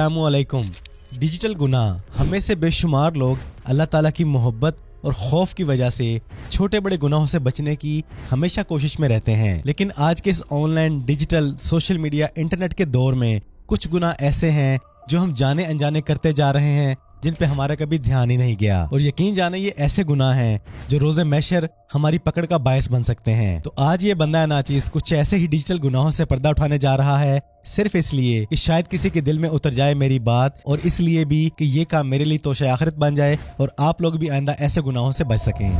अस्सलामुअलैकुम। डिजिटल गुनाह हमें से बेशुमार लोग अल्लाह ताला की मोहब्बत और खौफ की वजह से छोटे बड़े गुनाहों से बचने की हमेशा कोशिश में रहते हैं, लेकिन आज के इस online digital social media internet के दौर में कुछ गुनाह ऐसे हैं जो हम जाने अनजाने करते जा रहे हैं, जिन पे हमारा कभी ध्यान ही नहीं गया। और यकीन जाने ये ऐसे गुनाह हैं जो रोज़े महशर हमारी पकड़ का बायस बन सकते हैं। तो आज ये बंदा नाचीज कुछ ऐसे ही डिजिटल गुनाहों से पर्दा उठाने जा रहा है, सिर्फ इसलिए कि शायद किसी के दिल में उतर जाए मेरी बात, और इसलिए भी कि ये काम मेरे लिए तोशे आखिरत बन जाए और आप लोग भी आइंदा ऐसे गुनाहों से बच सकें।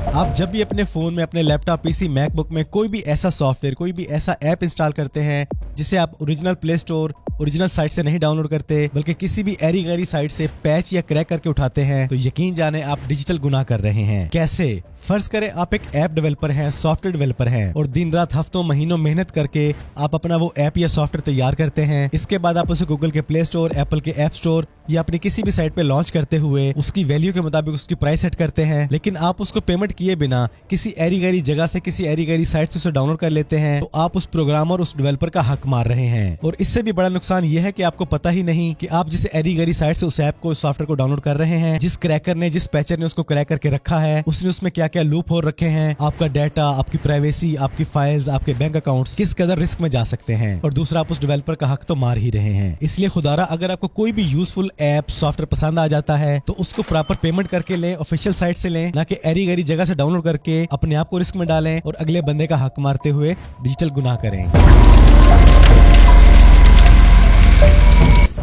आप जब भी अपने फोन में, अपने लैपटॉप, पीसी, मैकबुक में कोई भी ऐसा सॉफ्टवेयर, कोई भी ऐसा ऐप इंस्टॉल करते हैं जिसे आप original play store, original site से नहीं डाउनलोड करते, बल्कि किसी भी एरी गैरी साइट से पैच या क्रैक करके उठाते हैं, तो यकीन जाने आप डिजिटल गुनाह कर रहे हैं। कैसे? फर्ज करें आप एक ऐप डेवलपर हैं, सॉफ्टवेयर डेवलपर हैं, और दिन रात हफ्तों महीनों मेहनत करके आप अपना वो ऐप या सॉफ्टवेयर तैयार करते हैं। इसके बाद आप उसे गूगल के प्ले स्टोर, एप्पल के ऐप स्टोर या अपनी किसी भी साइट पे लॉन्च करते हुए उसकी वैल्यू के मुताबिक उसकी प्राइस सेट करते हैं, लेकिन आप उसको पेमेंट किए बिना किसी एरी गैरी जगह से, किसी एरी गैरी साइट से उसे डाउनलोड कर लेते हैं, तो आप उस प्रोग्रामर, उस डेवलपर का हक मार रहे हैं। और इससे भी बड़ा नुकसान यह है कि आपको पता ही नहीं कि आप जिस एरी गैरी साइट से उस ऐप को, सॉफ्टवेयर को डाउनलोड कर रहे हैं, जिस क्रैकर ने, जिस पैचर ने उसको क्रैक करके रखा है, उसने उसमें क्या क्या लूप होल रखे हैं, आपका डाटा, आपकी प्राइवेसी, आपकी फाइल्स, आपके बैंक अकाउंट्स किस कदर रिस्क में जा सकते हैं। और दूसरा, आप उस डेवलपर का हक तो मार ही रहे हैं। इसलिए खुदारा अगर आपको कोई भी यूजफुल ऐप, सॉफ्टवेयर पसंद आ जाता है तो उसको प्रॉपर पेमेंट करके लें, ऑफिशियल साइट से लें, ना कि एरी गैरी जगह से डाउनलोड करके अपने आप को रिस्क में डालें और अगले बंदे का हक मारते हुए डिजिटल गुनाह करें।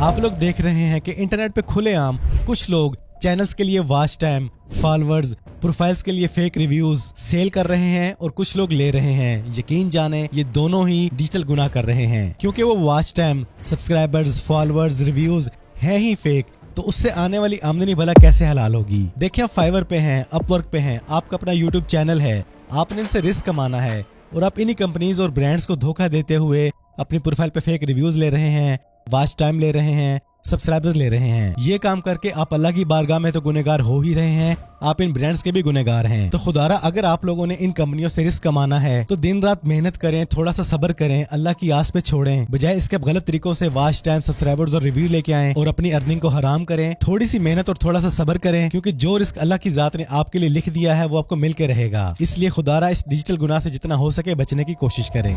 आप लोग देख रहे हैं कि इंटरनेट पे खुलेआम कुछ लोग चैनल्स के लिए वॉच टाइम, फॉलोअर्स, प्रोफाइल्स के लिए फेक रिव्यूज सेल कर रहे हैं और कुछ लोग ले रहे हैं। यकीन जाने ये दोनों ही डिजिटल गुनाह कर रहे हैं, क्योंकि वो watch time, subscribers, followers, reviews है ही फेक, तो उससे आने वाली आमदनी भला कैसे हलाल होगी। देखिए, आप फाइवर पे हैं, अपवर्क पे हैं, आपका अपना यूट्यूब चैनल है, आपने इनसे रिस्क कमाना है, और आप इन्हीं कंपनीज और ब्रांड्स को धोखा देते हुए अपनी प्रोफाइल पे फेक रिव्यूज ले रहे हैं, वॉच टाइम ले रहे हैं, सब्सक्राइबर्स ले रहे हैं। ये काम करके आप अल्लाह की बारगाह में तो गुनहगार हो ही रहे हैं, आप इन ब्रांड्स के भी गुनहगार हैं। तो खुदारा अगर आप लोगों ने इन कंपनियों से रिस्क कमाना है तो दिन रात मेहनत करें, थोड़ा सा सब्र करें, अल्लाह की आस पे छोड़ें, बजाय इसके गलत तरीकों से वॉच टाइम, सब्सक्राइबर्स और रिव्यू लेके आएं और अपनी अर्निंग को हराम करें। थोड़ी सी मेहनत और थोड़ा सा सब्र करें, क्योंकि जो रिस्क अल्लाह की जात ने आपके लिए लिख दिया है वो आपको मिल के रहेगा। इसलिए खुदारा इस डिजिटल गुनाह से जितना हो सके बचने की कोशिश करें।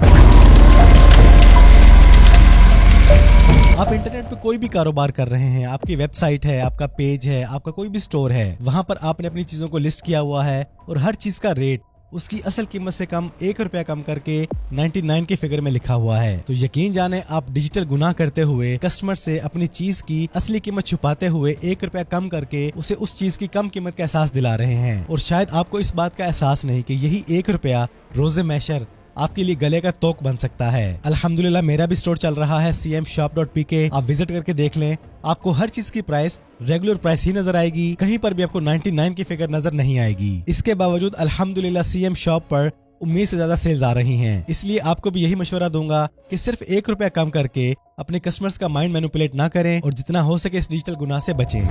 आप इंटरनेट पे कोई भी कारोबार कर रहे हैं, आपकी वेबसाइट है, आपका पेज है, आपका कोई भी स्टोर है, वहां पर आपने अपनी चीजों को लिस्ट किया हुआ है और हर चीज का रेट उसकी असल कीमत से कम 1 रुपया कम करके 99 के फिगर में लिखा हुआ है, तो यकीन जाने आप डिजिटल गुनाह करते हुए कस्टमर से अपनी चीज की असली कीमत छुपाते हुए 1 रुपया कम करके उसे उस चीज की कम कीमत का एहसास दिला रहे हैं। और शायद आपको इस बात का एहसास नहीं कि यही 1 रुपया रोजे महशर आपके लिए गले का तोक बन सकता है। अल्हम्दुलिल्लाह मेरा भी स्टोर चल रहा है cmshop.pk, आप विजिट करके देख लें, आपको हर चीज की प्राइस रेगुलर प्राइस ही नजर आएगी, कहीं पर भी आपको 99 की फिगर नजर नहीं आएगी। इसके बावजूद अल्हम्दुलिल्लाह CM शॉप पर उम्मीद से ज्यादा सेल्स आ रही हैं। इसलिए आपको भी यही मशवरा दूंगा कि सिर्फ 1 रुपया कम करके अपने कस्टमर्स का माइंड मैनिपुलेट ना करें और जितना हो सके इस डिजिटल गुनाह से बचें।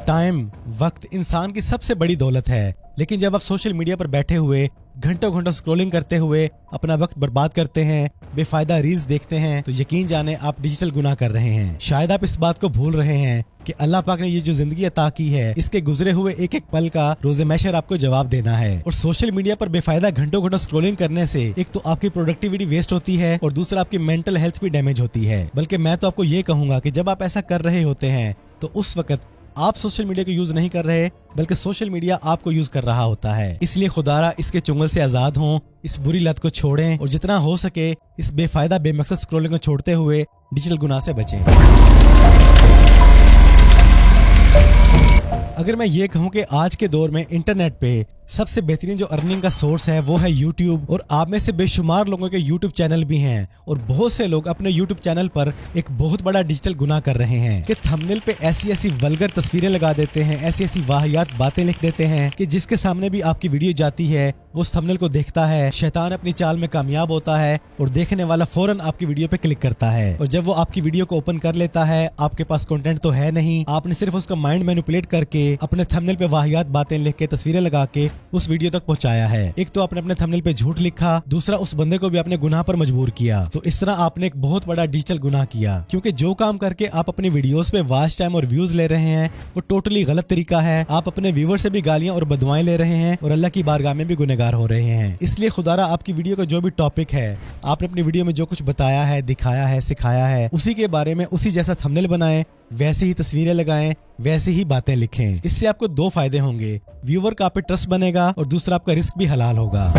टाइम, वक्त इंसान की सबसे बड़ी दौलत है, लेकिन जब आप सोशल मीडिया पर बैठे हुए घंटों घंटों स्क्रॉलिंग करते हुए अपना वक्त बर्बाद करते हैं, बेफायदा रील्स देखते हैं, तो यकीन जाने आप डिजिटल गुनाह कर रहे हैं। शायद आप इस बात को भूल रहे हैं कि अल्लाह पाक ने ये जो जिंदगी अता की है, इसके गुजरे हुए एक एक पल का रोजे महशर आपको जवाब देना है। और सोशल मीडिया पर बेफायदा घंटों घंटों स्क्रॉलिंग करने से एक तो आपकी प्रोडक्टिविटी वेस्ट होती है और दूसरा आपकी मेंटल हेल्थ भी डैमेज होती है। बल्कि मैं तो आपको ये कहूंगा कि जब आप ऐसा कर रहे होते हैं तो उस वक्त आप सोशल मीडिया को यूज नहीं कर रहे, बल्कि सोशल मीडिया आपको यूज कर रहा होता है। इसलिए खुदारा इसके चुंगल से आजाद हों, इस बुरी लत को छोड़ें और जितना हो सके इस बेफायदा बेमकसद स्क्रॉलिंग को छोड़ते हुए डिजिटल गुनाह से बचें। अगर मैं ये कहूँ कि आज के दौर में इंटरनेट पे सबसे बेहतरीन जो अर्निंग का सोर्स है वो है यूट्यूब, और आप में से बेशुमार लोगों के यूट्यूब चैनल भी हैं, और बहुत से लोग अपने यूट्यूब चैनल पर एक बहुत बड़ा डिजिटल गुनाह कर रहे हैं कि थंबनेल पे ऐसी ऐसी वल्गर तस्वीरें लगा देते हैं, ऐसी ऐसी वाहियात बातें लिख देते हैं कि जिसके सामने भी आपकी वीडियो जाती है वो उस थंबनेल को देखता है, शैतान अपनी चाल में कामयाब होता है और देखने वाला फौरन आपकी वीडियो पे क्लिक करता है। और जब वो आपकी वीडियो को ओपन कर लेता है, आपके पास कंटेंट तो है नहीं, आपने सिर्फ उसका माइंड मैनिपुलेट करके अपने थंबनेल पे वाहियात बातें लिख के, तस्वीरें लगा के उस वीडियो तक पहुंचाया है। एक तो आपने अपने थंबनेल पे झूठ लिखा, दूसरा उस बंदे को भी आपने गुनाह पर मजबूर किया। तो इस तरह आपने एक बहुत बड़ा डिजिटल गुनाह किया, क्योंकि जो काम करके आप अपनी वीडियोस पे वॉच टाइम और व्यूज ले रहे हैं वो टोटली गलत तरीका है। आप अपने व्यूअर से भी गालियां और बदुआएं ले रहे हैं और अल्लाह की बारगाह में भी गुनहगार हो रहे हैं। इसलिए खुदारा आपकी वीडियो का जो भी टॉपिक है, आपने अपनी वीडियो में जो कुछ बताया है, दिखाया है, सिखाया है, उसी के बारे में उसी जैसा थंबनेल बनाएं, वैसी ही तस्वीरें लगाएं, वैसी ही बातें लिखें। इससे आपको दो फायदे होंगे, व्यूअर का आप पे ट्रस्ट बनेगा और दूसरा आपका रिस्क भी हलाल होगा।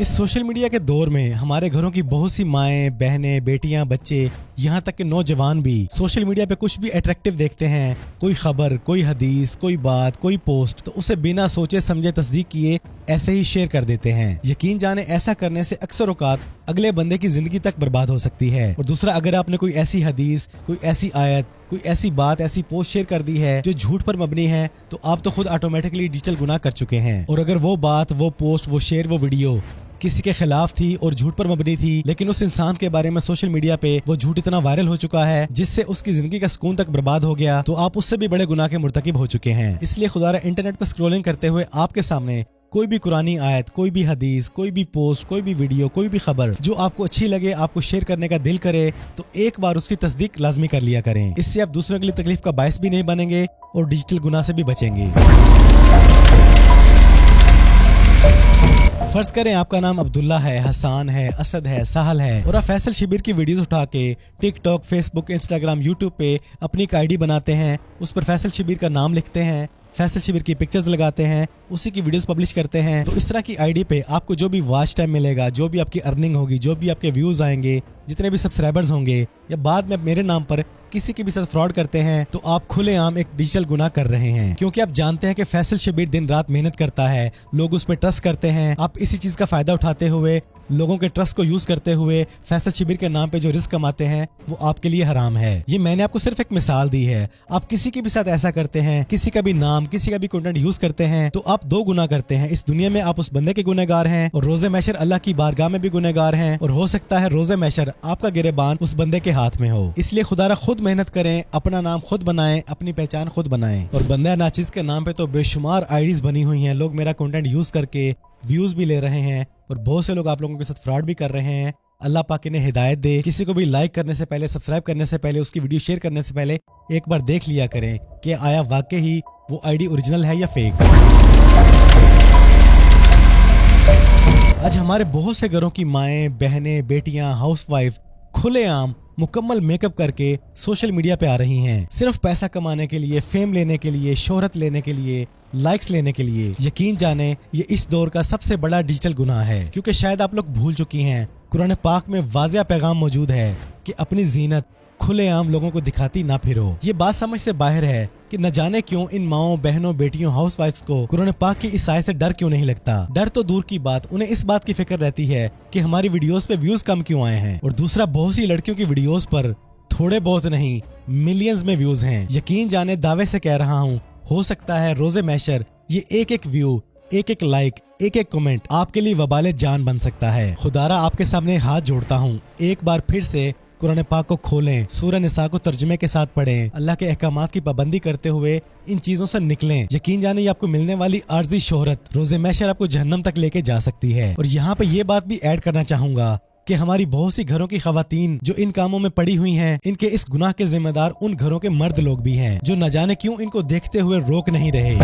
इस सोशल मीडिया के दौर में हमारे घरों की बहुत सी माएं, बहनें, बेटियां, बच्चे, यहाँ तक कि नौजवान भी सोशल मीडिया पे कुछ भी अट्रैक्टिव देखते हैं, कोई खबर, कोई हदीस, कोई बात, कोई पोस्ट, तो उसे बिना सोचे समझे तस्दीक किए ऐसे ही शेयर कर देते हैं। यकीन जाने ऐसा करने से अक्सर औकात अगले बंदे की जिंदगी तक बर्बाद हो सकती है। और दूसरा, अगर आपने कोई ऐसी हदीस, कोई ऐसी आयत, कोई ऐसी बात, ऐसी पोस्ट शेयर कर दी है जो झूठ पर मबनी है, तो आप तो खुद ऑटोमेटिकली डिजिटल गुनाह कर चुके हैं। और अगर वो बात, वो पोस्ट, वो शेयर, वो वीडियो किसी के खिलाफ थी और झूठ पर मबनी थी, लेकिन उस इंसान के बारे में सोशल मीडिया पे वो झूठ इतना वायरल हो चुका है जिससे उसकी जिंदगी का सुकून तक बर्बाद हो गया, तो आप उससे भी बड़े गुनाह के मुर्तकिब हो चुके हैं। इसलिए खुदारा इंटरनेट पर स्क्रॉलिंग करते हुए आपके सामने कोई भी कुरानी आयत, कोई भी हदीस, कोई भी पोस्ट, कोई भी वीडियो, कोई भी खबर जो आपको अच्छी लगे, आपको शेयर करने का दिल करे, तो एक बार उसकी तस्दीक लाजमी कर लिया करें। इससे आप दूसरों के लिए तकलीफ का बायस भी नहीं बनेंगे और डिजिटल गुनाह से भी बचेंगे। फर्ज करें आपका नाम अब्दुल्ला है, हसान है, असद है, साहल है और आप फैसल शिबिर की वीडियोस उठा के टिकटॉक, फेसबुक, इंस्टाग्राम, यूट्यूब पे अपनी एक आईडी बनाते हैं, उस पर फैसल शिबिर का नाम लिखते हैं, फैसल शिबिर की पिक्चर्स लगाते हैं, उसी की वीडियोस पब्लिश करते हैं। तो इस तरह की आईडी पे आपको जो भी वॉच टाइम मिलेगा, जो भी आपकी अर्निंग होगी, जो भी आपके व्यूज आएंगे, जितने भी सब्सक्राइबर्स होंगे, या बाद में मेरे नाम पर किसी के भी साथ फ्रॉड करते हैं, तो आप खुलेआम एक डिजिटल गुनाह कर रहे हैं। क्योंकि आप जानते हैं कि फैसल शिबिर दिन रात मेहनत करता है, लोग उस पर ट्रस्ट करते हैं। आप इसी चीज का फायदा उठाते हुए, लोगों के ट्रस्ट को यूज करते हुए फैसल शिबिर के नाम पे जो रिस्क कमाते हैं वो आपके लिए हराम है। ये मैंने आपको सिर्फ एक मिसाल दी है। आप किसी के भी साथ ऐसा करते हैं, किसी का भी नाम, किसी का भी कंटेंट यूज करते हैं, तो आप दो गुनाह करते हैं। इस दुनिया में आप उस बंदे के गुनहगार हैं और रोजे मैशर अल्लाह की बारगाह में भी गुनहगार हैं, और हो सकता है रोजे मैशर आपका गिरेबान उस बंदे के हाथ में हो। इसलिए खुदारा खुद मेहनत करें, अपना नाम खुद बनाएं, अपनी पहचान खुद बनाएं। और बंदा नाचिज के नाम पे तो बेशुमार आईडीज बनी हुई हैं, लोग मेरा कंटेंट यूज करके व्यूज भी ले रहे हैं और बहुत से लोग आप लोगों के साथ फ्रॉड भी कर रहे हैं। अल्लाह पाक इन्हें हिदायत दे। किसी को भी लाइक करने से पहले, सब्सक्राइब करने से पहले, उसकी वीडियो शेयर करने से पहले एक बार देख लिया करें कि आया वाकई ही वो आईडी ओरिजिनल है या फेक। आज हमारे बहुत से घरों की माएं, बहनें, बेटियां, हाउसवाइफ खुलेआम मुकम्मल मेकअप करके सोशल मीडिया पे आ रही हैं, सिर्फ पैसा कमाने के लिए, फेम लेने के लिए, शोहरत लेने के लिए, लाइक्स लेने के लिए। यकीन जाने ये इस दौर का सबसे बड़ा डिजिटल गुनाह है, क्योंकि शायद आप लोग भूल चुकी हैं, कुरान पाक में वाज़िह पैगाम मौजूद है कि अपनी जीनत खुलेआम लोगों को दिखाती ना फिरो। ये बात समझ से बाहर है कि न जाने क्यों इन माओं, बहनों, बेटियों, हाउसवाइफ्स को कुरान पाक की इस आयत से डर क्यों नहीं लगता। डर तो दूर की बात, उन्हें इस बात की फिक्र रहती है कि हमारी वीडियोस पे व्यूज कम क्यों आए हैं। और दूसरा, बहुत सी लड़कियों की वीडियोस पर थोड़े बहुत नहीं, मिलियंस में व्यूज हैं। यकीन जाने दावे से कह रहा हूँ, हो सकता है रोजे मैशर ये एक एक व्यू, एक एक लाइक, एक एक कमेंट आपके लिए वबाले जान बन सकता है। खुदारा आपके सामने हाथ जोड़ता हूँ, एक बार फिर से कुरान पाक को खोलें, सूरह निसा को तर्जुमे के साथ पढ़ें, अल्लाह के अहकामात की पाबंदी करते हुए इन चीजों से निकलें। यकीन जाने ये आपको मिलने वाली आर्जी शोहरत रोजे मैशर आपको जहन्नम तक लेके जा सकती है। और यहाँ पे ये बात भी ऐड करना चाहूंगा कि हमारी बहुत सी घरों की खवातीन जो इन कामों में पड़ी हुई हैं, इनके इस गुनाह के जिम्मेदार उन घरों के मर्द लोग भी हैं जो न जाने क्यों इनको देखते हुए रोक नहीं रहे।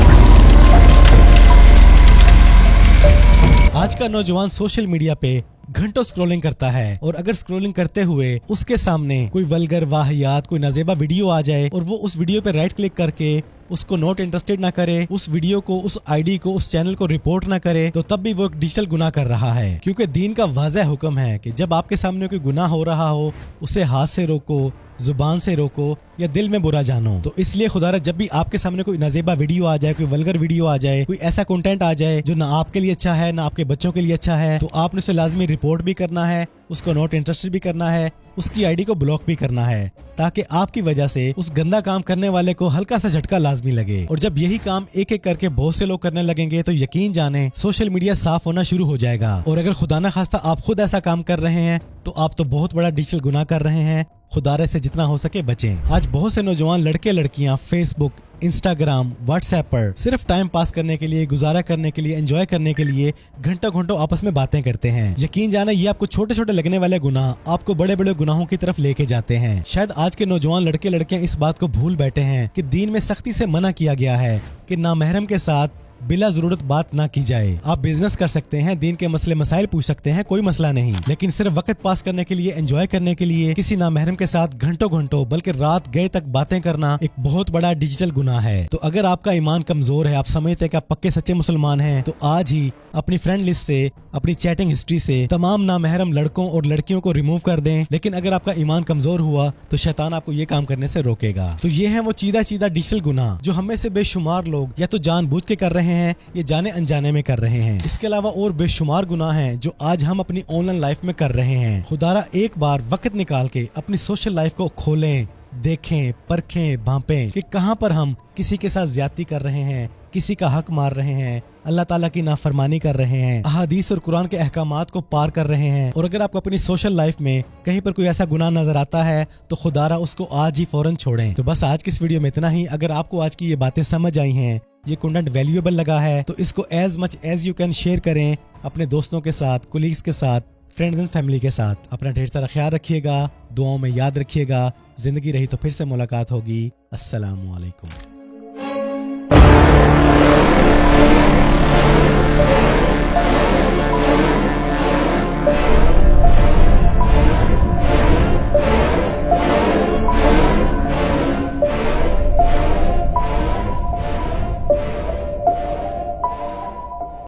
आज का नौजवान सोशल मीडिया पे घंटों स्क्रॉलिंग करता है, और अगर स्क्रॉलिंग करते हुए उसके सामने कोई वल्गर, वाहियात, कोई नाजेबा वीडियो आ जाए और वो उस वीडियो पे राइट क्लिक करके उसको नॉट इंटरेस्टेड ना करे, उस वीडियो को, उस आईडी को, उस चैनल को रिपोर्ट ना करे, तो तब भी वो एक डिजिटल गुनाह कर रहा है। क्योंकि दीन का वाज़ह हुक्म है कि जब आपके सामने कोई गुनाह हो रहा हो उसे हाथ से रोको, जुबान से रोको या दिल में बुरा जानो। तो इसलिए खुदारा जब भी आपके सामने कोई नाजेबा वीडियो आ जाए, कोई वल्गर वीडियो आ जाए, कोई ऐसा कंटेंट आ जाए जो ना आपके लिए अच्छा है ना आपके बच्चों के लिए अच्छा है, तो आपने उसे लाजमी रिपोर्ट भी करना है, उसको नॉट इंटरेस्टेड भी करना है, उसकी आईडी को ब्लॉक भी करना है, ताकि आपकी वजह से उस गंदा काम करने वाले को हल्का सा झटका लाजमी लगे। और जब यही काम एक एक करके बहुत से लोग करने लगेंगे तो यकीन जाने सोशल मीडिया साफ होना शुरू हो जाएगा। और अगर खुदा ना खास्ता आप खुद ऐसा काम कर रहे हैं तो आप तो बहुत बड़ा डिजिटल गुनाह कर रहे हैं। खुदारे से जितना हो सके बचें। आज बहुत से नौजवान लड़के लड़कियां फेसबुक, इंस्टाग्राम, व्हाट्सएप पर सिर्फ टाइम पास करने के लिए, गुजारा करने के लिए, एंजॉय करने के लिए घंटों घंटों आपस में बातें करते हैं। यकीन जाना ये आपको छोटे छोटे लगने वाले गुनाह आपको बड़े बड़े गुनाहों की तरफ लेके जाते हैं। शायद आज के नौजवान लड़के लड़कियां इस बात को भूल बैठे हैं कि दीन में सख्ती से मना किया गया है कि नामहरम के साथ बिला जरूरत बात ना की जाए। आप बिजनेस कर सकते हैं, दीन के मसले मसाइल पूछ सकते हैं, कोई मसला नहीं, लेकिन सिर्फ वक्त पास करने के लिए, एंजॉय करने के लिए किसी नामहरम के साथ घंटों घंटों बल्कि रात गए तक बातें करना एक बहुत बड़ा डिजिटल गुनाह है। तो अगर आपका ईमान कमजोर है, आप समझते हैं कि आप पक्के सच्चे मुसलमान हैं, तो आज ही अपनी फ्रेंड लिस्ट से, अपनी चैटिंग हिस्ट्री से तमाम नामहरम लड़कों और लड़कियों को रिमूव कर दें। लेकिन अगर आपका ईमान कमजोर हुआ तो शैतान आपको ये काम करने से रोकेगा। तो ये है वो चीदा चीदा डिजिटल गुनाह जो हमें से बेशुमार लोग या तो जानबूझ के कर रहे हैं या जाने अनजाने में कर रहे हैं। इसके अलावा और बेशुमार गुनाह हैं जो आज हम अपनी ऑनलाइन लाइफ में कर रहे हैं। खुदारा एक बार वक्त निकाल के अपनी सोशल लाइफ को खोलें, देखें, परखें, भांपें कि कहां पर हम किसी के साथ ज्यादती कर रहे हैं, किसी का हक मार रहे हैं, अल्लाह ताला की नाफरमानी कर रहे हैं, अहादीस और कुरान के अहकामात को पार कर रहे हैं। और अगर आपको अपनी सोशल लाइफ में कहीं पर कोई ऐसा गुनाह नजर आता है तो खुदारा उसको आज ही फौरन छोड़ें। तो बस आज की इस वीडियो में इतना ही। अगर आपको आज की ये बातें समझ आई हैं, ये कंटेंट वैल्यूएबल लगा है, तो इसको as much as you can share करें अपने दोस्तों के साथ, कोलीग्स के साथ, फ्रेंड्स एंड फैमिली के साथ। अपना ढेर सारा ख्याल रखिएगा, दुआओं में याद रखिएगा। जिंदगी रही तो फिर से मुलाकात होगी। अस्सलामु अलैकुम।